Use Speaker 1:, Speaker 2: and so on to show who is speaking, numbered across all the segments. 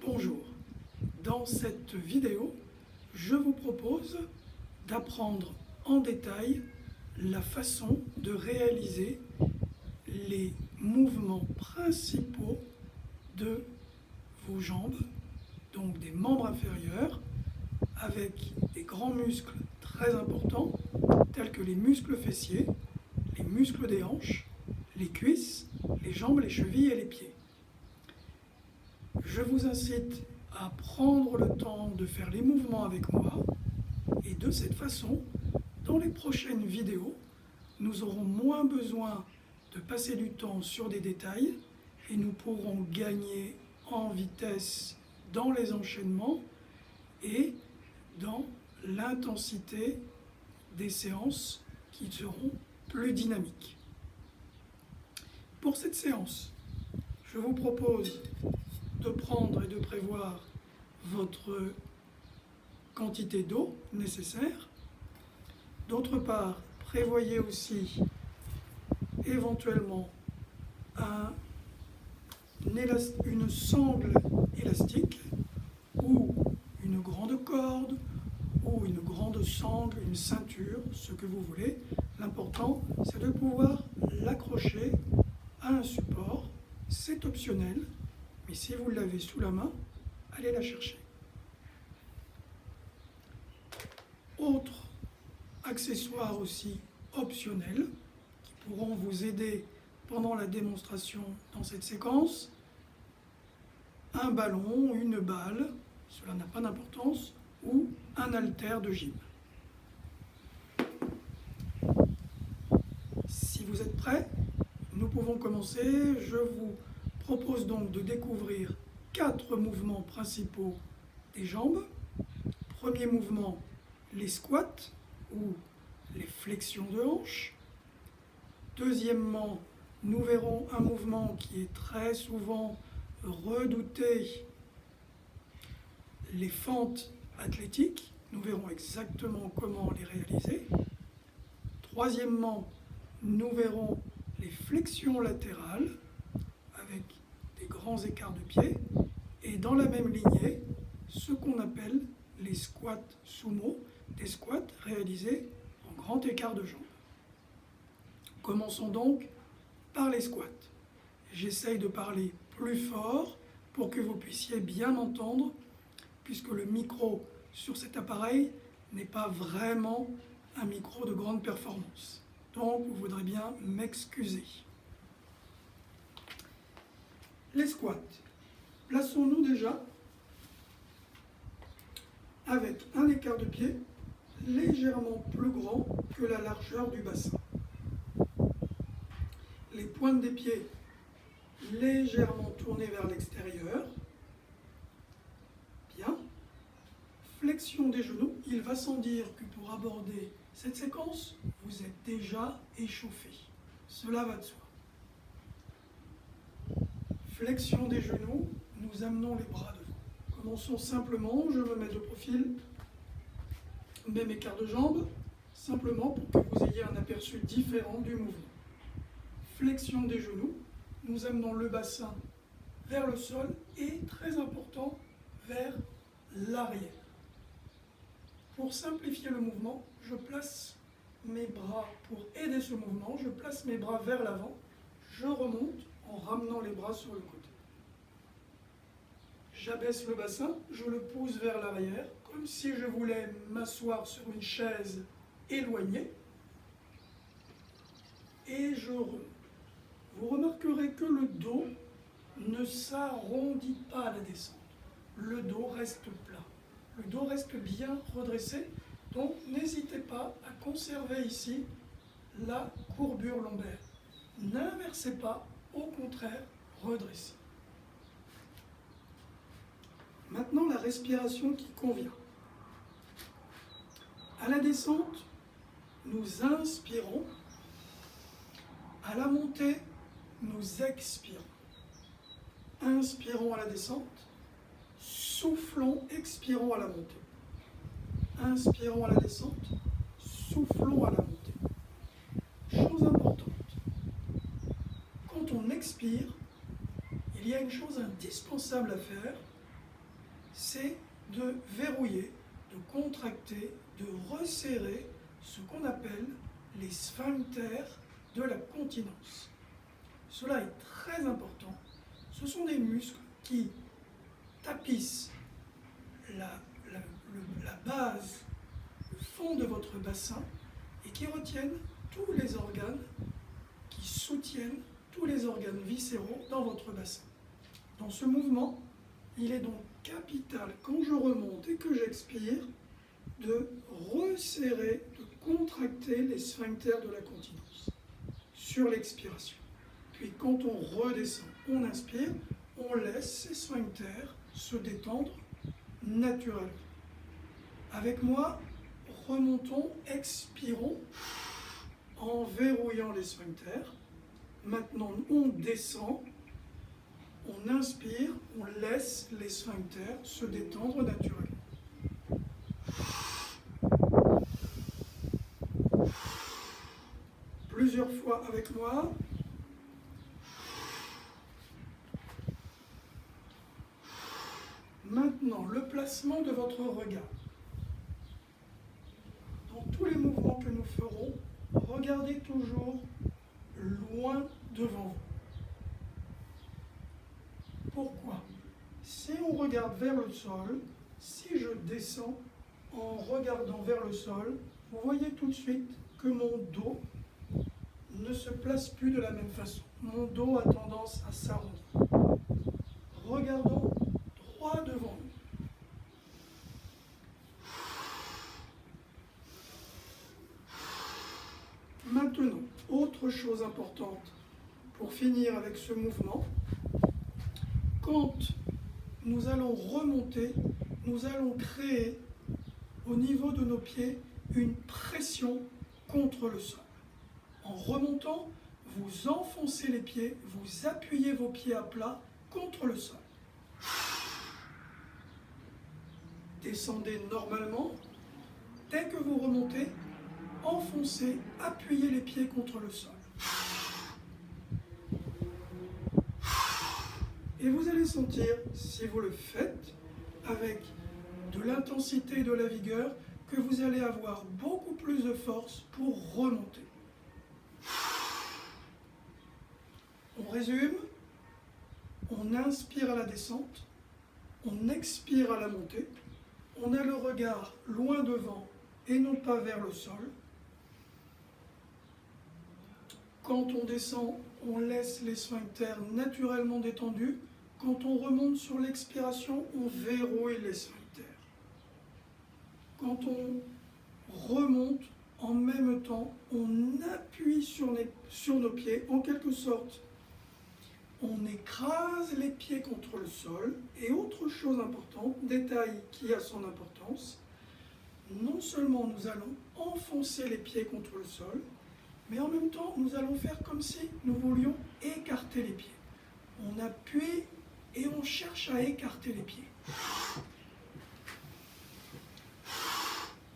Speaker 1: Bonjour, dans cette vidéo, je vous propose d'apprendre en détail la façon de réaliser les mouvements principaux de vos jambes, donc des membres inférieurs, avec des grands muscles très importants, tels que les muscles fessiers, les muscles des hanches, les cuisses, les jambes, les chevilles et les pieds. Je vous incite à prendre le temps de faire les mouvements avec moi et de cette façon, dans les prochaines vidéos, nous aurons moins besoin de passer du temps sur des détails et nous pourrons gagner en vitesse dans les enchaînements et dans l'intensité des séances qui seront plus dynamiques. Pour cette séance, je vous propose de prendre et de prévoir votre quantité d'eau nécessaire. D'autre part, prévoyez aussi éventuellement une sangle élastique ou une grande corde ou une grande sangle, une ceinture, ce que vous voulez. L'important, c'est de pouvoir l'accrocher à un support. C'est optionnel, mais si vous l'avez sous la main, allez la chercher. Autre accessoire aussi optionnel qui pourront vous aider pendant la démonstration dans cette séquence, un ballon, une balle, cela n'a pas d'importance, ou un haltère de gym. Si vous êtes prêts, nous pouvons commencer. Je vous propose donc de découvrir 4 mouvements principaux des jambes. Premier mouvement, les squats ou les flexions de hanches. Deuxièmement, nous verrons un mouvement qui est très souvent redouté, les fentes athlétiques. Nous verrons exactement comment les réaliser. Troisièmement, nous verrons les flexions latérales avec des grands écarts de pied. Et dans la même lignée, ce qu'on appelle les squats sumo, des squats réalisés en grand écart de jambes. Commençons donc par les squats. J'essaye de parler plus fort pour que vous puissiez bien m'entendre, puisque le micro sur cet appareil n'est pas vraiment un micro de grande performance. Donc, vous voudrez bien m'excuser. Les squats. Plaçons-nous déjà avec un écart de pied légèrement plus grand que la largeur du bassin. Les pointes des pieds légèrement tournées vers l'extérieur. Bien. Flexion des genoux. Il va sans dire que pour aborder cette séquence, vous êtes déjà échauffé. Cela va de soi. Flexion des genoux, nous amenons les bras devant. Commençons simplement, je me mets de profil, même écart de jambes, simplement pour que vous ayez un aperçu différent du mouvement. Flexion des genoux, nous amenons le bassin vers le sol et, très important, vers l'arrière. Pour simplifier le mouvement, je place mes bras, pour aider ce mouvement, je place mes bras vers l'avant, je remonte en ramenant les bras sur le côté. J'abaisse le bassin, je le pousse vers l'arrière, comme si je voulais m'asseoir sur une chaise éloignée, et je remonte. Vous remarquerez que le dos ne s'arrondit pas à la descente. Le dos reste plat. Le dos reste bien redressé, donc n'hésitez pas à conserver ici la courbure lombaire. N'inversez pas, au contraire, redressez. Maintenant, la respiration qui convient. À la descente, nous inspirons. À la montée, nous expirons. Inspirons à la descente. Soufflons, expirons à la montée. Inspirons à la descente, soufflons à la montée. Chose importante, quand on expire, il y a une chose indispensable à faire, c'est de verrouiller, de contracter, de resserrer ce qu'on appelle les sphincters de la continence. Cela est très important. Ce sont des muscles qui tapissent la base, le fond de votre bassin et qui retiennent tous les organes, qui soutiennent tous les organes viscéraux dans votre bassin. Dans ce mouvement, il est donc capital, quand je remonte et que j'expire, de resserrer, de contracter les sphincters de la continence sur l'expiration. Puis quand on redescend, on inspire, on laisse ces sphincters se détendre naturellement. Avec moi, remontons, expirons en verrouillant les sphincters. Maintenant, on descend, on inspire, on laisse les sphincters se détendre naturellement. Plusieurs fois avec moi. Maintenant, le placement de votre regard. Dans tous les mouvements que nous ferons, regardez toujours loin devant vous. Pourquoi? Si on regarde vers le sol, si je descends en regardant vers le sol, vous voyez tout de suite que mon dos ne se place plus de la même façon. Mon dos a tendance à s'arrondir. Regardons droit devant nous. Maintenant, autre chose importante pour finir avec ce mouvement, quand nous allons remonter, nous allons créer au niveau de nos pieds une pression contre le sol. En remontant, vous enfoncez les pieds, vous appuyez vos pieds à plat contre le sol. Descendez normalement. Dès que vous remontez, enfoncez, appuyez les pieds contre le sol. Et vous allez sentir, si vous le faites avec de l'intensité et de la vigueur, que vous allez avoir beaucoup plus de force pour remonter. On résume, on inspire à la descente, on expire à la montée, on a le regard loin devant et non pas vers le sol. Quand on descend, on laisse les sphincters naturellement détendus. Quand on remonte sur l'expiration, on verrouille les sphincters. Quand on remonte, en même temps, on appuie sur nos pieds, en quelque sorte. On écrase les pieds contre le sol. Et autre chose importante, détail qui a son importance, non seulement nous allons enfoncer les pieds contre le sol, mais en même temps, nous allons faire comme si nous voulions écarter les pieds. On appuie et on cherche à écarter les pieds.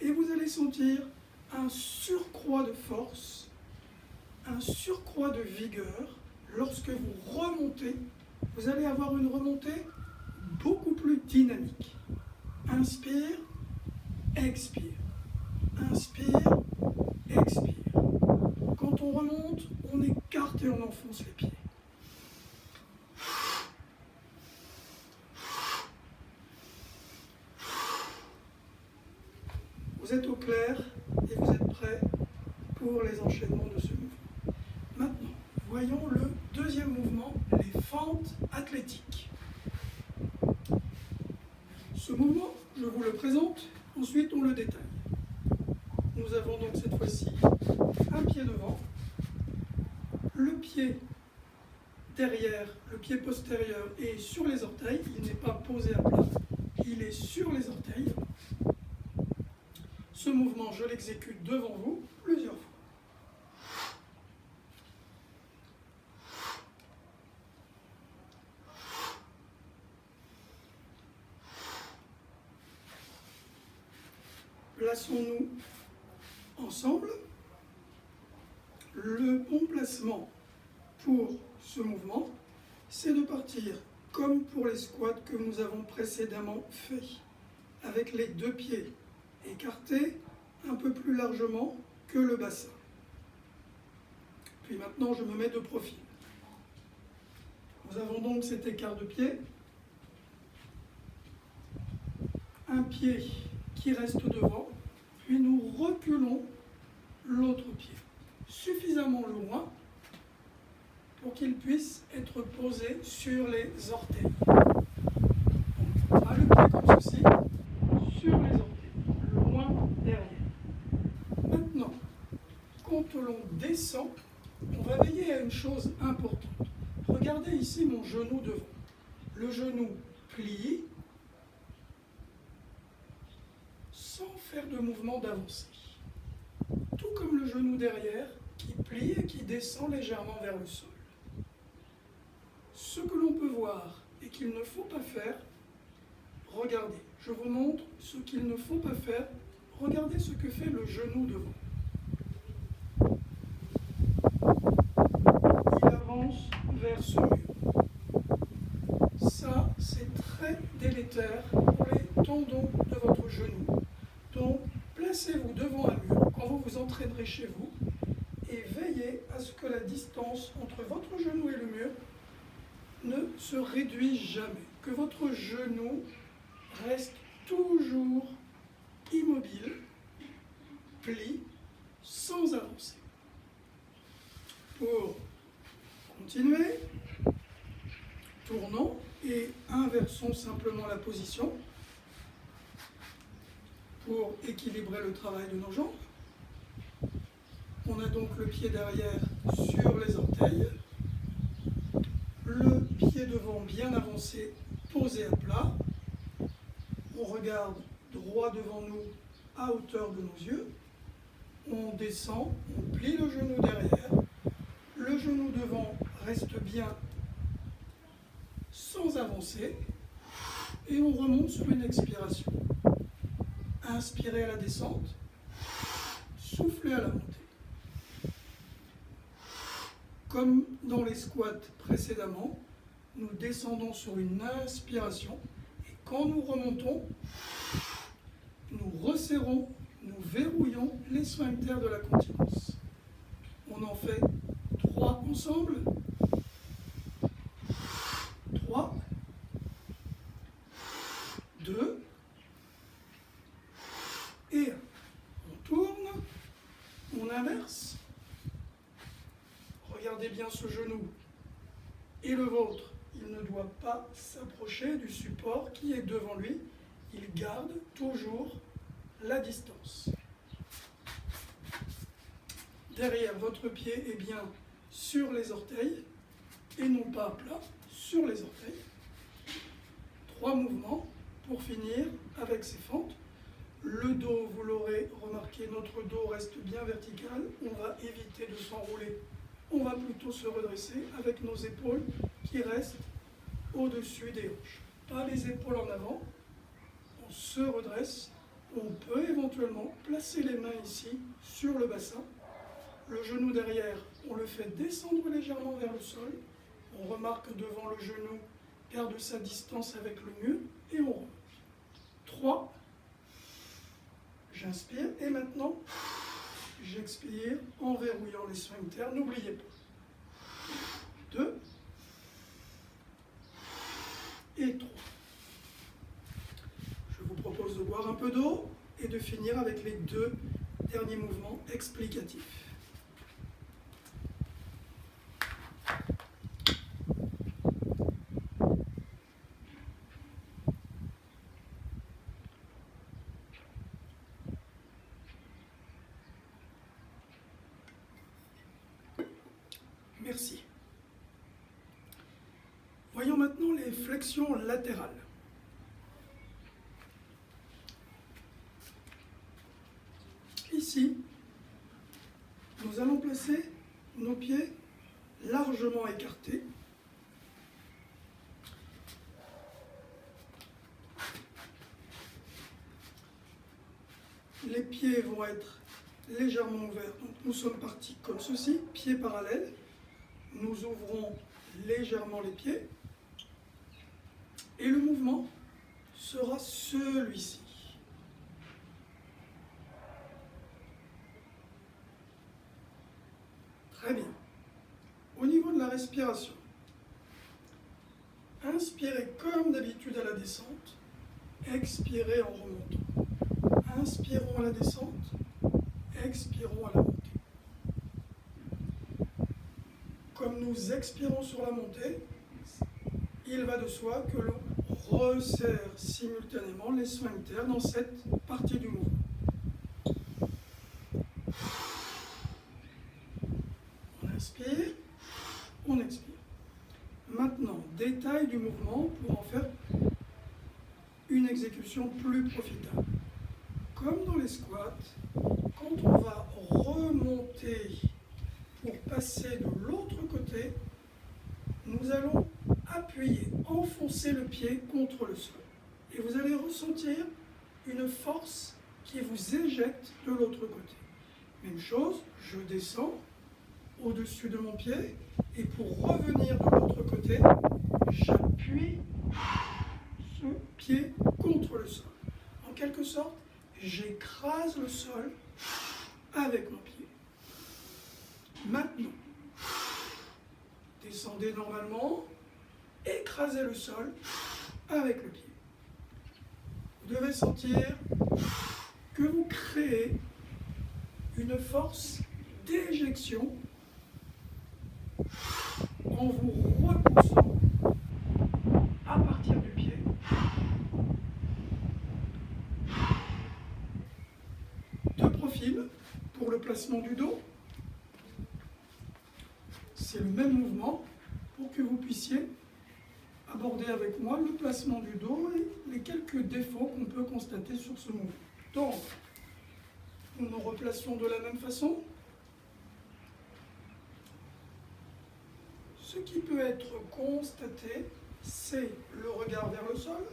Speaker 1: Et vous allez sentir un surcroît de force, un surcroît de vigueur. Lorsque vous remontez, vous allez avoir une remontée beaucoup plus dynamique. Inspire, expire. Inspire, expire. Quand on remonte, on écarte et on enfonce les pieds. Vous êtes au clair et vous êtes prêts pour les enchaînements de ce mouvement. Maintenant, voyons le deuxième mouvement, les fentes athlétiques. Ce mouvement, je vous le présente, ensuite on le détaille. Nous avons donc cette fois-ci un pied devant, le pied derrière, le pied postérieur est sur les orteils, il n'est pas posé à plat, il est sur les orteils. Ce mouvement, je l'exécute devant vous plusieurs fois. Plaçons-nous ensemble. Le bon placement pour ce mouvement, c'est de partir comme pour les squats que nous avons précédemment fait, avec les deux pieds écartés un peu plus largement que le bassin. Puis maintenant, je me mets de profil. Nous avons donc cet écart de pied, un pied qui reste devant, puis nous reculons l'autre pied suffisamment loin pour qu'il puisse être posé sur les orteils. Donc, on a le pied comme ceci, sur les orteils, loin derrière. Maintenant, quand l'on descend, on va veiller à une chose importante. Regardez ici mon genou devant. Le genou plie sans faire de mouvement d'avancée. Tout comme le genou derrière qui plie et qui descend légèrement vers le sol. Ce que l'on peut voir et qu'il ne faut pas faire, regardez, je vous montre ce qu'il ne faut pas faire. Regardez ce que fait le genou devant. Il avance vers ce mur. Ça, c'est très délétère pour les tendons de votre genou. Donc, placez-vous devant un mur quand vous vous entraînerez chez vous et veillez à ce que la distance entre votre genou et le mur ne se réduise jamais. Que votre genou reste toujours immobile, plie, sans avancer. Pour continuer, tournons et inversons simplement la position pour équilibrer le travail de nos jambes. On a donc le pied derrière sur les orteils, le pied devant bien avancé, posé à plat. On regarde droit devant nous à hauteur de nos yeux. On descend, on plie le genou derrière. Le genou devant reste bien sans avancer. Et on remonte sur une expiration. Inspirez à la descente, soufflez à la montée. Comme dans les squats précédemment, nous descendons sur une inspiration et quand nous remontons, nous resserrons, nous verrouillons les sphincters de la continence. On en fait 3 ensemble. 3, 2 et 1. On tourne, on inverse. Regardez bien ce genou et le vôtre. Il ne doit pas s'approcher du support qui est devant lui. Il garde toujours la distance. Derrière, votre pied est bien sur les orteils et non pas à plat, sur les orteils. 3 mouvements pour finir avec ces fentes. Le dos, vous l'aurez remarqué, notre dos reste bien vertical. On va éviter de s'enrouler. On va plutôt se redresser avec nos épaules qui restent au-dessus des hanches. Pas les épaules en avant. On se redresse. On peut éventuellement placer les mains ici sur le bassin. Le genou derrière, on le fait descendre légèrement vers le sol. On remarque que devant le genou, garde sa distance avec le mur et on remonte. 3. J'inspire et maintenant, j'expire en verrouillant les sphincters. N'oubliez pas. 2 et 3. Je vous propose de boire un peu d'eau et de finir avec les 2 derniers mouvements explicatifs. Merci. Voyons maintenant les flexions latérales. Ici, nous allons placer nos pieds largement écartés. Les pieds vont être légèrement ouverts. Donc nous sommes partis comme ceci, pieds parallèles. Nous ouvrons légèrement les pieds. Et le mouvement sera celui-ci. Très bien. Au niveau de la respiration, inspirez comme d'habitude à la descente, expirez en remontant. Inspirons à la descente, expirons à la montée. Comme nous expirons sur la montée, il va de soi que l'on resserre simultanément les sphincters dans cette partie du mouvement. On inspire, on expire. Maintenant, détail du mouvement pour en faire une exécution plus profitable. Comme dans les squats, quand on va remonter pour passer de l'autre côté, nous allons appuyer, enfoncer le pied contre le sol. Et vous allez ressentir une force qui vous éjecte de l'autre côté. Même chose, je descends au-dessus de mon pied et pour revenir de l'autre côté, j'appuie ce pied contre le sol. En quelque sorte, j'écrase le sol avec mon pied. Maintenant, descendez normalement, écrasez le sol avec le pied. Vous devez sentir que vous créez une force d'éjection en vous repoussant à partir du pied. De profil pour le placement du dos. C'est le même mouvement pour que vous puissiez aborder avec moi le placement du dos et les quelques défauts qu'on peut constater sur ce mouvement. Donc, nous nous replaçons de la même façon. Ce qui peut être constaté, c'est le regard vers le sol.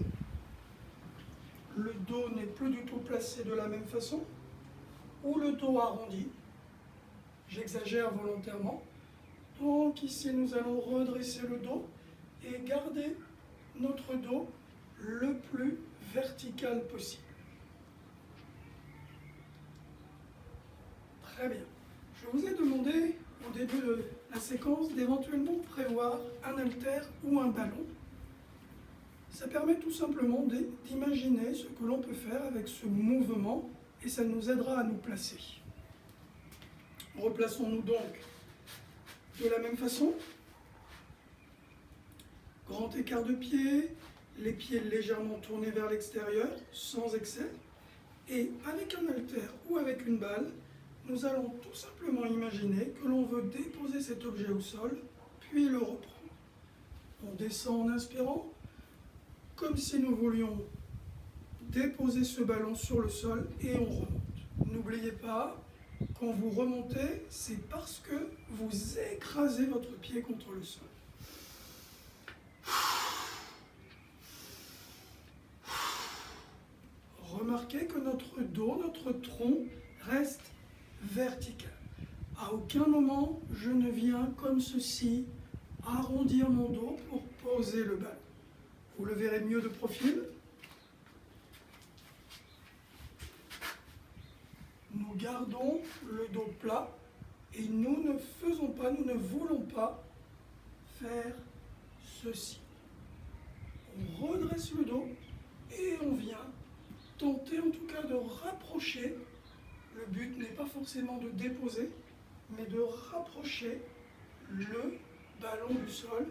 Speaker 1: Le dos n'est plus du tout placé de la même façon, ou le dos arrondi. J'exagère volontairement. Donc ici, nous allons redresser le dos et garder notre dos le plus vertical possible. Très bien. Je vous ai demandé au début de la séquence d'éventuellement prévoir un haltère ou un ballon. Ça permet tout simplement d'imaginer ce que l'on peut faire avec ce mouvement et ça nous aidera à nous placer. Replaçons-nous donc de la même façon. Grand écart de pied, les pieds légèrement tournés vers l'extérieur, sans excès. Et avec un haltère ou avec une balle, nous allons tout simplement imaginer que l'on veut déposer cet objet au sol, puis le reprendre. On descend en inspirant, comme si nous voulions déposer ce ballon sur le sol et on remonte. N'oubliez pas, quand vous remontez, c'est parce que vous écrasez votre pied contre le sol. Remarquez que notre dos, notre tronc reste vertical. À aucun moment, je ne viens comme ceci arrondir mon dos pour poser le ballon. Vous le verrez mieux de profil. Nous gardons le dos plat et nous ne voulons pas faire ceci. On redresse le dos et on vient tenter en tout cas de rapprocher. Le but n'est pas forcément de déposer, mais de rapprocher le ballon du sol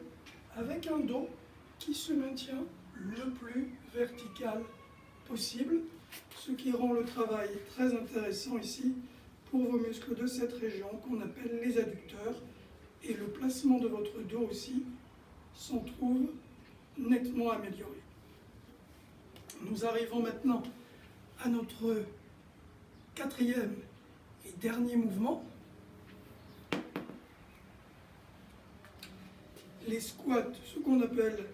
Speaker 1: avec un dos qui se maintient le plus vertical possible, ce qui rend le travail très intéressant ici pour vos muscles de cette région qu'on appelle les adducteurs, et le placement de votre dos aussi s'en trouve nettement amélioré. Nous arrivons maintenant à notre quatrième et dernier mouvement, les squats, ce qu'on appelle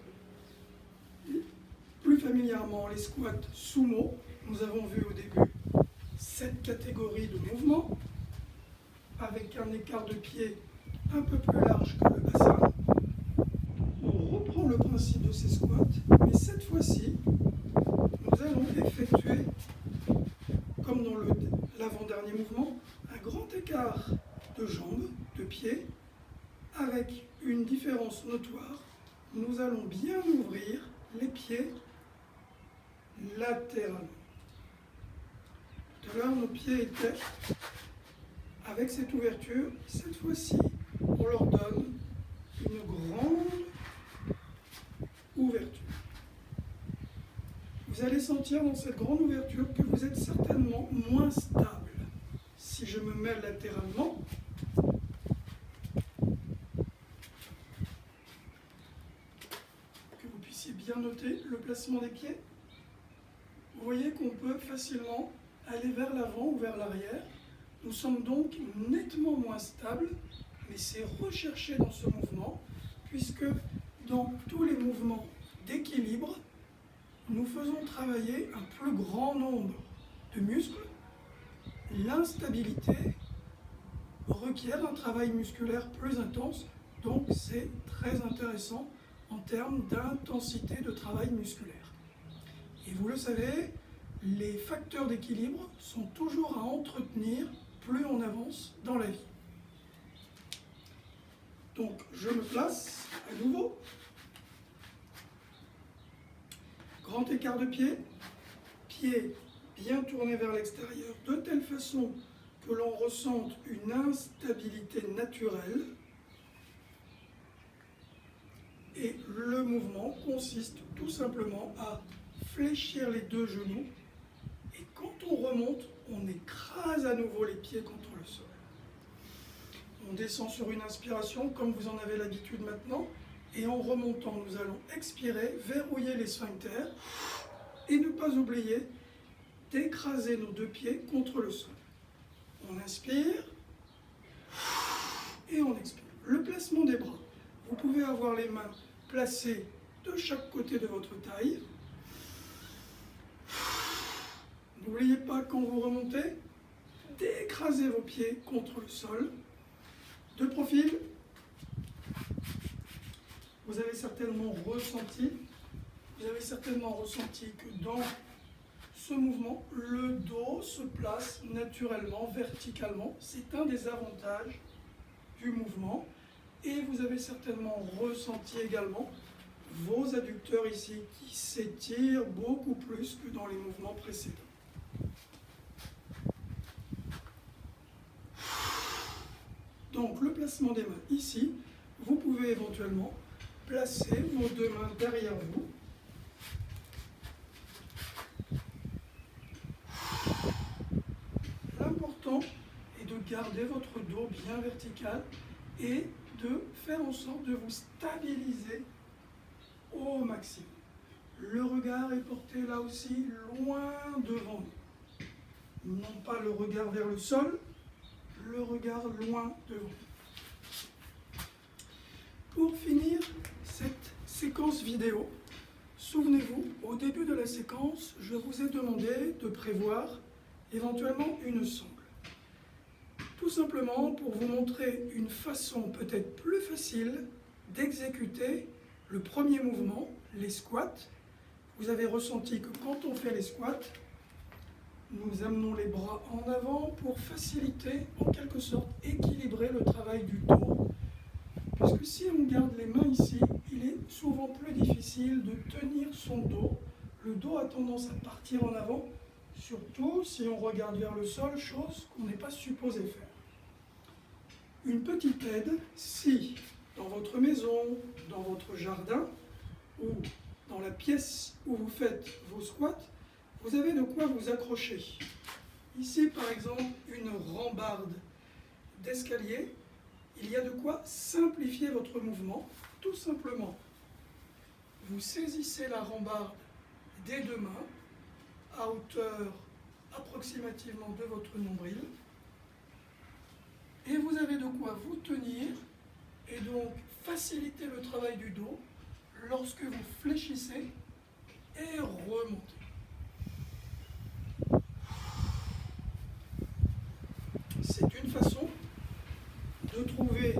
Speaker 1: plus familièrement les squats sumo. Nous avons vu au début cette catégorie de mouvements avec un écart de pied un peu plus large que le bassin. On reprend le principe de ces squats, mais cette fois-ci, nous allons effectuer, comme dans l'avant-dernier mouvement, un grand écart de jambes, de pieds, avec une différence notoire. Nous allons bien ouvrir les pieds latéralement. Tout à l'heure, nos pieds étaient avec cette ouverture. Cette fois-ci, on leur donne une grande ouverture. Vous allez sentir dans cette grande ouverture que vous êtes certainement moins stable. Si je me mets latéralement, que vous puissiez bien noter le placement des pieds, vous voyez qu'on peut facilement aller vers l'avant ou vers l'arrière. Nous sommes donc nettement moins stables, mais c'est recherché dans ce mouvement, puisque dans tous les mouvements d'équilibre, nous faisons travailler un plus grand nombre de muscles. L'instabilité requiert un travail musculaire plus intense, donc c'est très intéressant en termes d'intensité de travail musculaire. Et vous le savez, les facteurs d'équilibre sont toujours à entretenir plus on avance dans la vie. Donc je me place à nouveau. Grand écart de pied, pied bien tourné vers l'extérieur, de telle façon que l'on ressente une instabilité naturelle. Et le mouvement consiste tout simplement à fléchir les deux genoux. Et quand on remonte, on écrase à nouveau les pieds contre le sol. On descend sur une inspiration, comme vous en avez l'habitude maintenant. Et en remontant, nous allons expirer, verrouiller les sphincters et ne pas oublier d'écraser nos deux pieds contre le sol. On inspire et on expire. Le placement des bras. Vous pouvez avoir les mains placées de chaque côté de votre taille. N'oubliez pas, quand vous remontez, d'écraser vos pieds contre le sol. De profil. Vous avez certainement ressenti que dans ce mouvement, le dos se place naturellement, verticalement. C'est un des avantages du mouvement. Et vous avez certainement ressenti également vos adducteurs ici qui s'étirent beaucoup plus que dans les mouvements précédents. Donc le placement des mains ici, vous pouvez éventuellement placer vos deux mains derrière vous. L'important est de garder votre dos bien vertical et de faire en sorte de vous stabiliser au maximum. Le regard est porté là aussi loin devant nous. Non pas le regard vers le sol, le regard loin devant nous. Pour finir cette séquence vidéo, souvenez-vous, au début de la séquence, je vous ai demandé de prévoir éventuellement une sangle. Tout simplement pour vous montrer une façon peut-être plus facile d'exécuter le premier mouvement, les squats. Vous avez ressenti que quand on fait les squats, nous amenons les bras en avant pour faciliter, en quelque sorte, équilibrer le travail du dos. Parce que si on garde les mains ici, il est souvent plus difficile de tenir son dos. Le dos a tendance à partir en avant, surtout si on regarde vers le sol, chose qu'on n'est pas supposé faire. Une petite aide, si dans votre maison, dans votre jardin ou dans la pièce où vous faites vos squats, vous avez de quoi vous accrocher. Ici, par exemple, une rambarde d'escalier. Il y a de quoi simplifier votre mouvement. Tout simplement, vous saisissez la rambarde des deux mains à hauteur approximativement de votre nombril. Et vous avez de quoi vous tenir et donc faciliter le travail du dos lorsque vous fléchissez et remontez. C'est une façon de trouver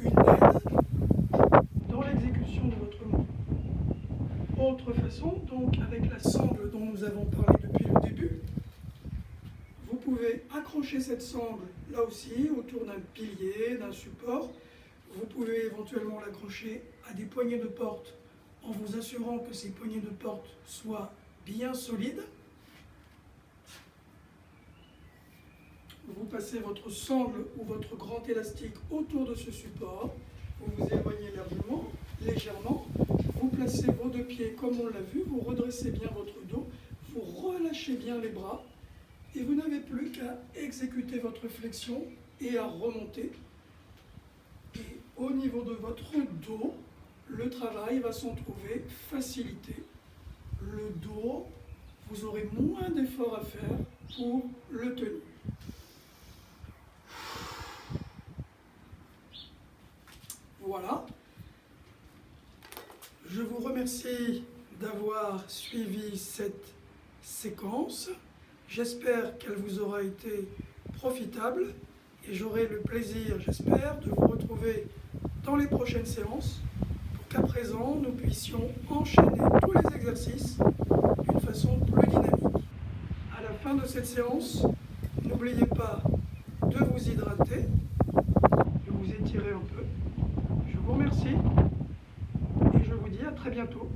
Speaker 1: une aide dans l'exécution de votre mouvement. Autre façon, avec la sangle dont nous avons parlé depuis le début. Vous pouvez accrocher cette sangle là aussi autour d'un pilier, d'un support. Vous pouvez éventuellement l'accrocher à des poignées de porte en vous assurant que ces poignées de porte soient bien solides. Vous passez votre sangle ou votre grand élastique autour de ce support. Vous vous éloignez légèrement. Vous placez vos deux pieds comme on l'a vu. Vous redressez bien votre dos. Vous relâchez bien les bras. Et vous n'avez plus qu'à exécuter votre flexion et à remonter. Et au niveau de votre dos, le travail va s'en trouver facilité. Le dos, vous aurez moins d'efforts à faire pour le tenir. Voilà. Je vous remercie d'avoir suivi cette séquence. J'espère qu'elle vous aura été profitable et j'aurai le plaisir, j'espère, de vous retrouver dans les prochaines séances pour qu'à présent, nous puissions enchaîner tous les exercices d'une façon plus dynamique. À la fin de cette séance, n'oubliez pas de vous hydrater, de vous étirer un peu. Je vous remercie et je vous dis à très bientôt.